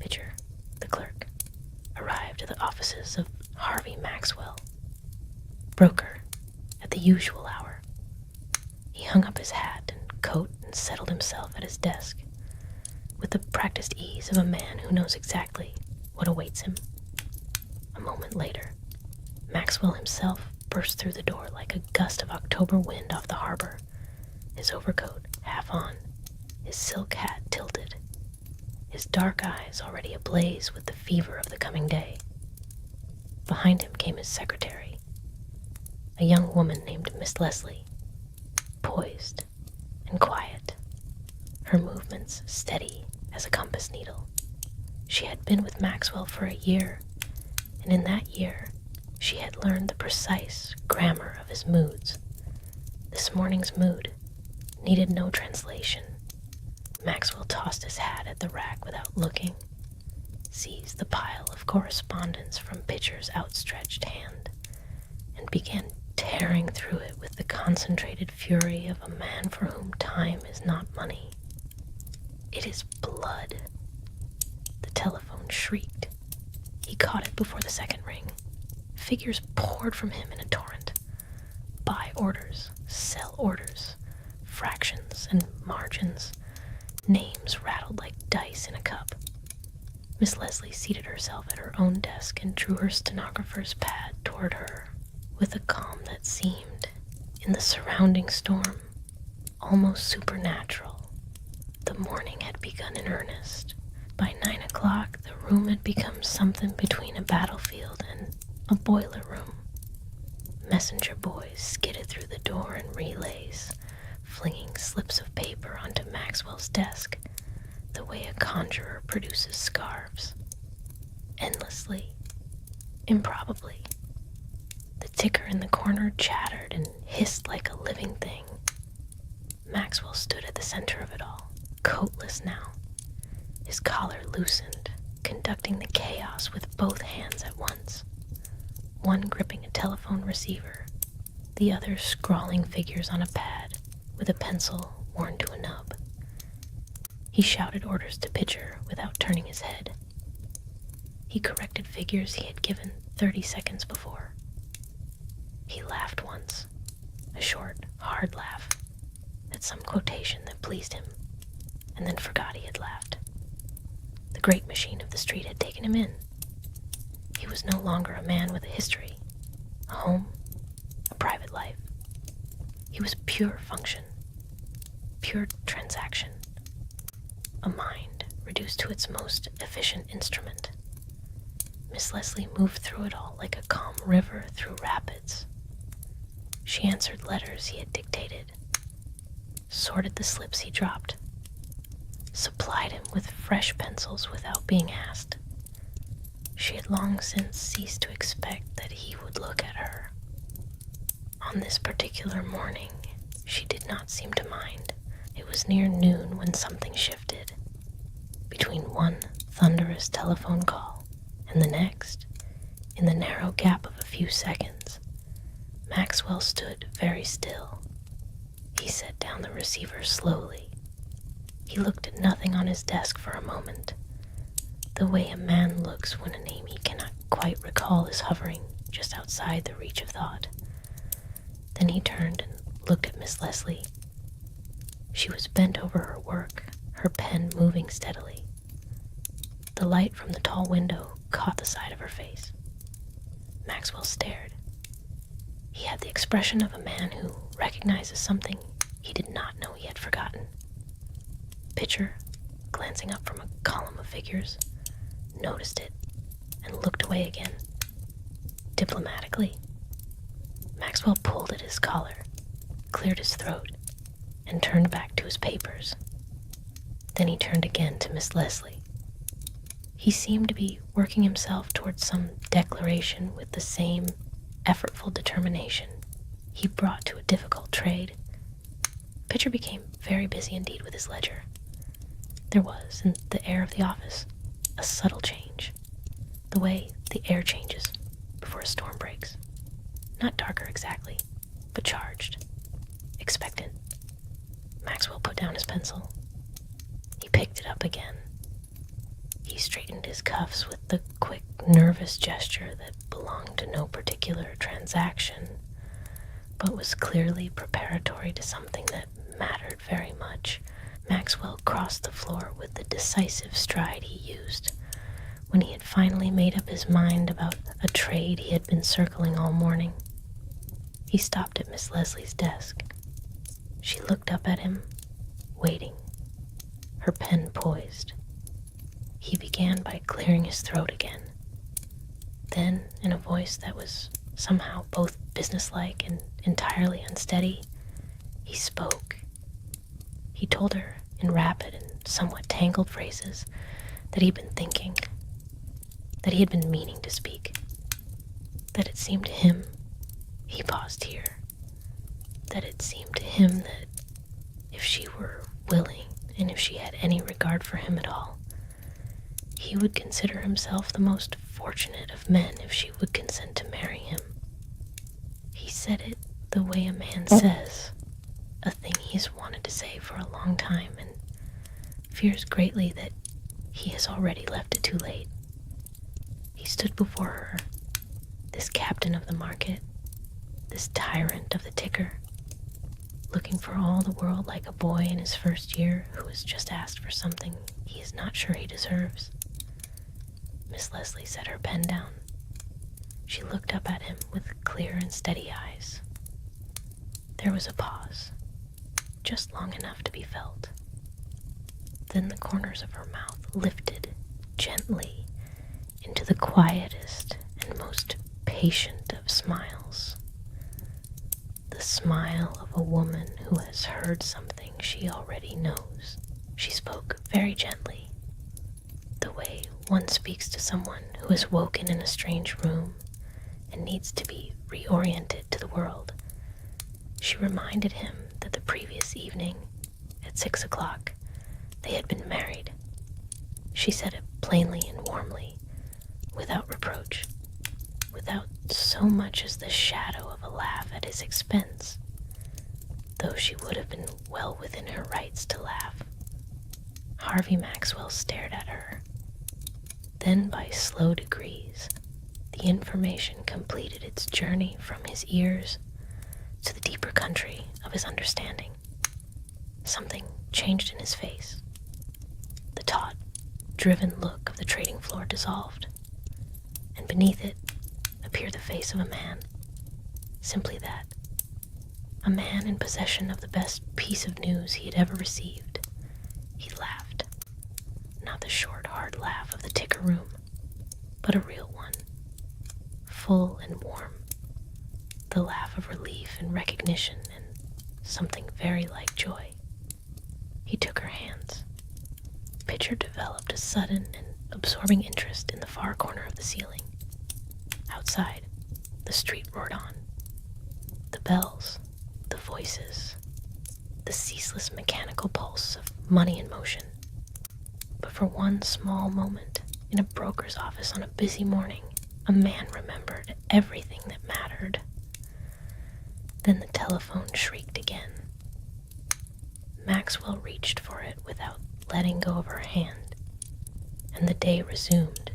Pitcher, the clerk, arrived at the offices of Harvey Maxwell, broker, at the usual hour. He hung up his hat and coat and settled himself at his desk, with the practiced ease of a man who knows exactly what awaits him. A moment later, Maxwell himself burst through the door like a gust of October wind off the harbor, his overcoat half on, his silk hat tilted, his dark eyes already ablaze with the fever of the coming day. Behind him came his secretary, a young woman named Miss Leslie, poised and quiet, her movements steady as a compass needle. She had been with Maxwell for a year, and in that year she had learned the precise grammar of his moods. This morning's mood needed no translation. Maxwell tossed his hat at the rack without looking, seized the pile of correspondence from Pitcher's outstretched hand, and began tearing through it with the concentrated fury of a man for whom time is not money. It is blood. The telephone shrieked. He caught it before the second ring. Figures poured from him in a torrent. Buy orders, sell orders, fractions and margins. Names rattled like dice in a cup. Miss Leslie seated herself at her own desk and drew her stenographer's pad toward her with a calm that seemed, in the surrounding storm, almost supernatural. The morning had begun in earnest. By 9 o'clock, the room had become something between a battlefield and a boiler room. Messenger boys skidded through the door in relays, flinging slips of paper onto Maxwell's desk, the way a conjurer produces scarves. Endlessly, improbably. The ticker in the corner chattered and hissed like a living thing. Maxwell stood at the center of it all, coatless now, his collar loosened, conducting the chaos with both hands at once, one gripping a telephone receiver, the other scrawling figures on a pad with a pencil worn to a nub. He shouted orders to Pitcher without turning his head. He corrected figures he had given 30 seconds before. He laughed once, a short, hard laugh, at some quotation that pleased him, and then forgot he had laughed. The great machine of the street had taken him in. He was no longer a man with a history, a home, a private life. He was pure function, pure transaction, a mind reduced to its most efficient instrument. Miss Leslie moved through it all like a calm river through rapids. She answered letters he had dictated, sorted the slips he dropped, supplied him with fresh pencils without being asked. She had long since ceased to expect that he would look at her. On this particular morning, she did not seem to mind. It was near noon when something shifted. Between one thunderous telephone call and the next, in the narrow gap of a few seconds, Maxwell stood very still. He set down the receiver slowly. He looked at nothing on his desk for a moment, the way a man looks when a name he cannot quite recall is hovering just outside the reach of thought. Then he turned and looked at Miss Leslie. She was bent over her work, her pen moving steadily. The light from the tall window caught the side of her face. Maxwell stared. He had the expression of a man who recognizes something he did not know he had forgotten. Pitcher, glancing up from a column of figures, noticed it and looked away again. Diplomatically, Maxwell pulled at his collar, cleared his throat, and turned back to his papers. Then he turned again to Miss Leslie. He seemed to be working himself towards some declaration with the same effortful determination he brought to a difficult trade. Pitcher became very busy indeed with his ledger. There was, in the air of the office, a subtle change, the way the air changes before a storm breaks. Not darker exactly, but charged, expectant. Maxwell put down his pencil. He picked it up again. He straightened his cuffs with the quick, nervous gesture that belonged to no particular transaction, but was clearly preparatory to something that mattered very much. Maxwell crossed the floor with the decisive stride he used when he had finally made up his mind about a trade he had been circling all morning. He stopped at Miss Leslie's desk. She looked up at him, waiting, her pen poised. He began by clearing his throat again. Then, in a voice that was somehow both businesslike and entirely unsteady, he spoke. He told her in rapid and somewhat tangled phrases that he'd been thinking, that he had been meaning to speak, that it seemed to him, he paused here, that it seemed to him that if she were willing and if she had any regard for him at all, he would consider himself the most fortunate of men if she would consent to marry him. He said it the way a man says a thing he has wanted to say for a long time and fears greatly that he has already left it too late. He stood before her, this captain of the market, this tyrant of the ticker, looking for all the world like a boy in his first year who has just asked for something he is not sure he deserves. Miss Leslie set her pen down. She looked up at him with clear and steady eyes. There was a pause, just long enough to be felt. Then the corners of her mouth lifted gently into the quietest and most patient of smiles. The smile of a woman who has heard something she already knows. She spoke very gently, the way one speaks to someone who has woken in a strange room and needs to be reoriented to the world. She reminded him that the previous evening, at 6 o'clock, they had been married. She said it plainly and warmly, without reproach, without so much as the shadow of a laugh at his expense, though she would have been well within her rights to laugh. Harvey Maxwell stared at her. Then, by slow degrees, the information completed its journey from his ears to the deeper country of his understanding. Something changed in his face. The taut, driven look of the trading floor dissolved, and beneath it appeared the face of a man. Simply that. A man in possession of the best piece of news he had ever received. He laughed. Not the short, hard laugh of the ticker room, but a real one. Full and warm. The laugh of relief and recognition and something very like joy. He took her hands. The picture developed a sudden and absorbing interest in the far corner of the ceiling. Outside, the street roared on. The bells, the voices, the ceaseless mechanical pulse of money in motion. But for one small moment, in a broker's office on a busy morning, a man remembered everything that mattered. Then the telephone shrieked again. Maxwell reached for it without letting go of her hand, and the day resumed